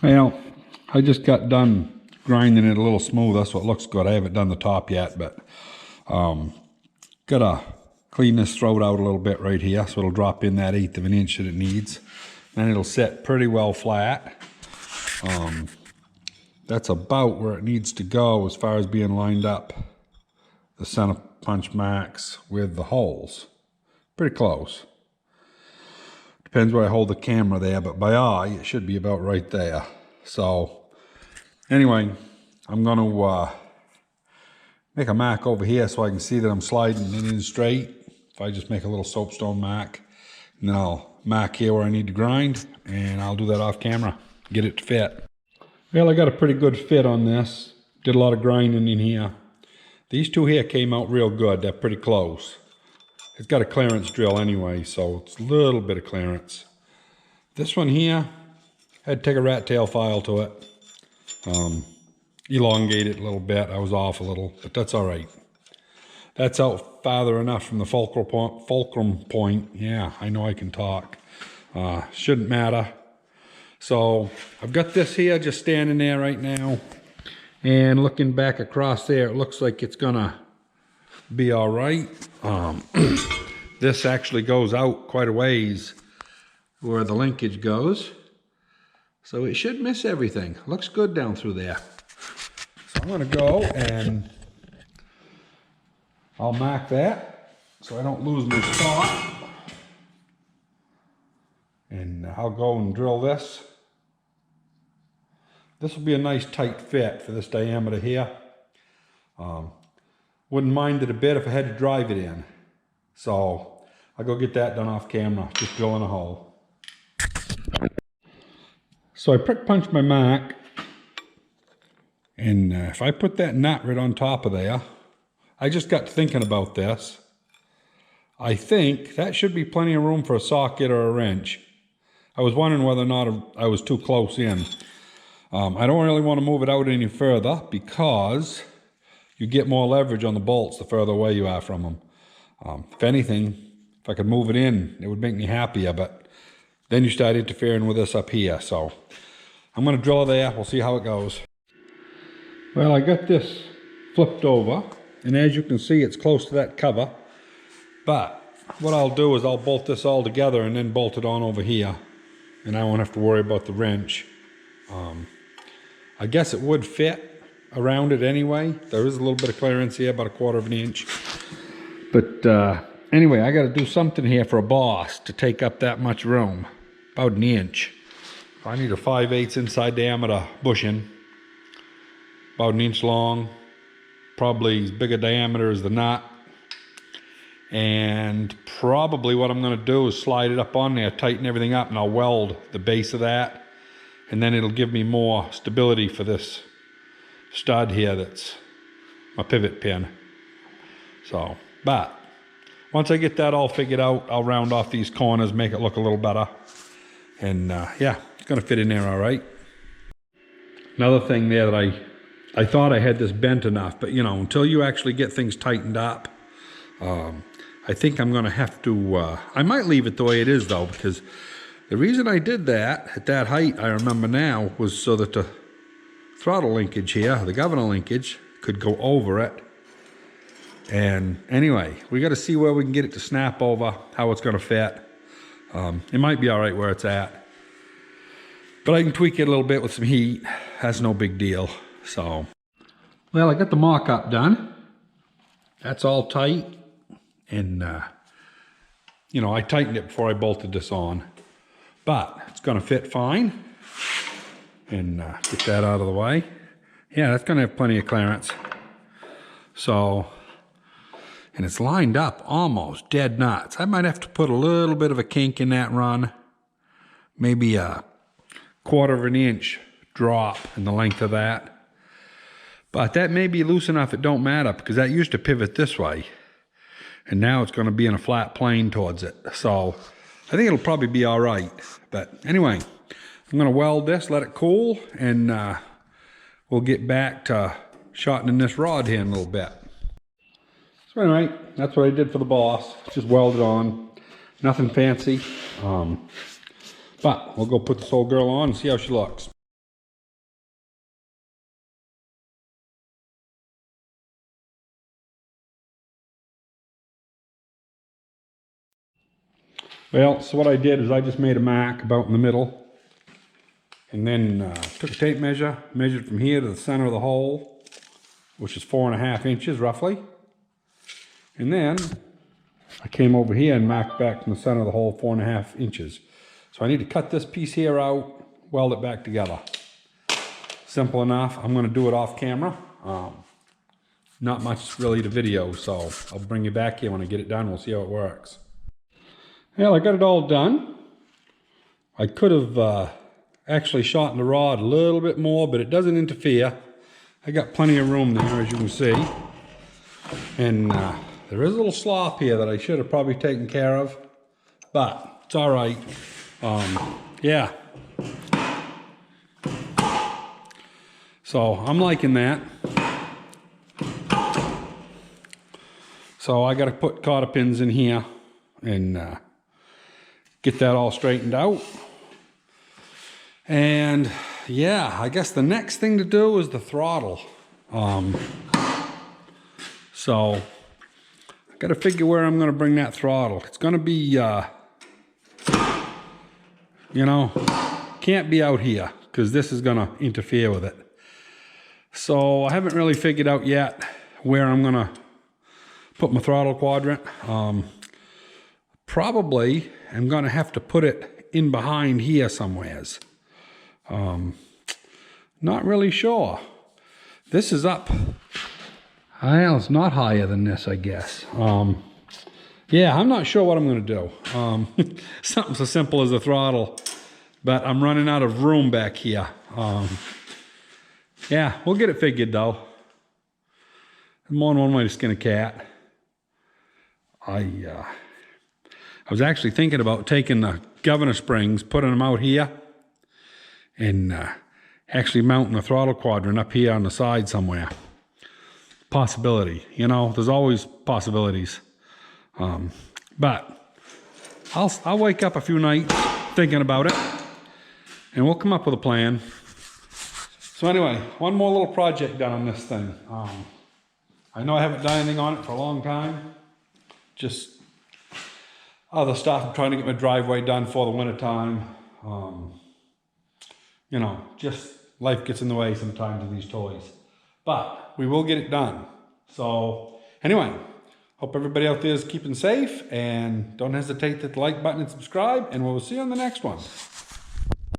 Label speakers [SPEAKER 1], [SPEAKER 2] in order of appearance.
[SPEAKER 1] Well, I just got done grinding it a little smoother, so it looks good. I haven't done the top yet, but gotta clean this throat out a little bit right here, so it'll drop in that 1/8 of an inch that it needs. Then it'll set pretty well flat. That's about where it needs to go as far as being lined up. The center punch marks with the holes. Pretty close. Depends where I hold the camera there, but by eye, it should be about right there. So, anyway, I'm going to make a mark over here so I can see that I'm sliding it in straight. If I just make a little soapstone mark, and then I'll mark here where I need to grind, and I'll do that off camera, get it to fit. Well, I got a pretty good fit on this. Did a lot of grinding in here. These two here came out real good. They're pretty close. It's got a clearance drill anyway, so it's a little bit of clearance. This one here, I had to take a rat tail file to it. Elongate it a little bit. I was off a little, but that's all right. That's out farther enough from the fulcrum point. Yeah, I know I can talk. Shouldn't matter. So I've got this here just standing there right now. And looking back across there, it looks like it's gonna be all right. This actually goes out quite a ways where the linkage goes. So it should miss everything. Looks good down through there. So I'm gonna go and I'll mark that so I don't lose my spot. And I'll go and drill this. This will be a nice tight fit for this diameter here. Wouldn't mind it a bit if I had to drive it in. So I'll go get that done off camera, just drilling a hole. So I prick punched my mark, and if I put that nut right on top of there, I just got thinking about this. I think that should be plenty of room for a socket or a wrench. I was wondering whether or not I was too close in. I don't really want to move it out any further because you get more leverage on the bolts the further away you are from them. If anything, if I could move it in, it would make me happier, but then you start interfering with this up here. So I'm going to drill it there. We'll see how it goes. Well, I got this flipped over, and as you can see, it's close to that cover. But what I'll do is I'll bolt this all together and then bolt it on over here, and I won't have to worry about the wrench. I guess it would fit around it anyway. There is a little bit of clearance here, about 1/4 of an inch. But anyway, I got to do something here for a boss to take up that much room, about 1 inch. I need a 5/8 inside diameter bushing, about 1 inch long, probably as big a diameter as the nut. And probably what I'm going to do is slide it up on there, tighten everything up, and I'll weld the base of that. And then it'll give me more stability for this stud here that's my pivot pin. So, but once I get that all figured out, I'll round off these corners, make it look a little better. And yeah, it's going to fit in there all right. Another thing there that I thought I had this bent enough, but you know, until you actually get things tightened up, I think I'm going to have to, I might leave it the way it is though, because the reason I did that at that height, I remember now, was so that the throttle linkage here, the governor linkage, could go over it. And anyway, we got to see where we can get it to snap over, how it's going to fit. It might be all right where it's at, but I can tweak it a little bit with some heat. That's no big deal. So, well, I got the mock-up done. That's all tight. And, you know, I tightened it before I bolted this on. But it's going to fit fine. And get that out of the way. Yeah, that's going to have plenty of clearance. So, and it's lined up almost dead nuts. I might have to put a little bit of a kink in that run. Maybe a 1/4 of an inch drop in the length of that. But that may be loose enough it don't matter, because that used to pivot this way. And now it's going to be in a flat plane towards it. So I think it'll probably be all right. But anyway, I'm going to weld this, let it cool, and we'll get back to shortening this rod here in a little bit. So anyway, that's what I did for the boss. Just welded on. Nothing fancy. But we'll go put this old girl on and see how she looks. Well, so what I did is I just made a mark about in the middle, and then took a tape measure, measured from here to the center of the hole, which is 4.5 inches roughly. And then I came over here and marked back from the center of the hole 4.5 inches. So I need to cut this piece here out, weld it back together. Simple enough. I'm going to do it off camera. Not much really to video, so I'll bring you back here when I get it done. We'll see how it works. Well, I got it all done. I could have actually shortened the rod a little bit more, but it doesn't interfere. I got plenty of room there, as you can see. And there is a little slop here that I should have probably taken care of, but it's all right. Yeah. So I'm liking that. So I got to put cotter pins in here and get that all straightened out. And yeah, I guess the next thing to do is the throttle. So I got to figure where I'm going to bring that throttle. It's going to be, you know, can't be out here because this is going to interfere with it. So I haven't really figured out yet where I'm going to put my throttle quadrant. Probably I'm going to have to put it in behind here somewheres. Not really sure. This is up. Well, it's not higher than this, I guess. Yeah, I'm not sure what I'm going to do. Something so simple as a throttle, but I'm running out of room back here. Yeah, we'll get it figured though. More than one way to skin a cat. I was actually thinking about taking the governor springs, putting them out here, and actually mounting a throttle quadrant up here on the side somewhere. Possibility, you know, there's always possibilities. But I'll wake up a few nights thinking about it, and we'll come up with a plan. So anyway, one more little project done on this thing. I know I haven't done anything on it for a long time. Just other stuff. I'm trying to get my driveway done for the winter time. You know, just life gets in the way sometimes of these toys. But we will get it done. So anyway, hope everybody out there is keeping safe, and don't hesitate to hit the like button and subscribe, and we'll see you on the next one.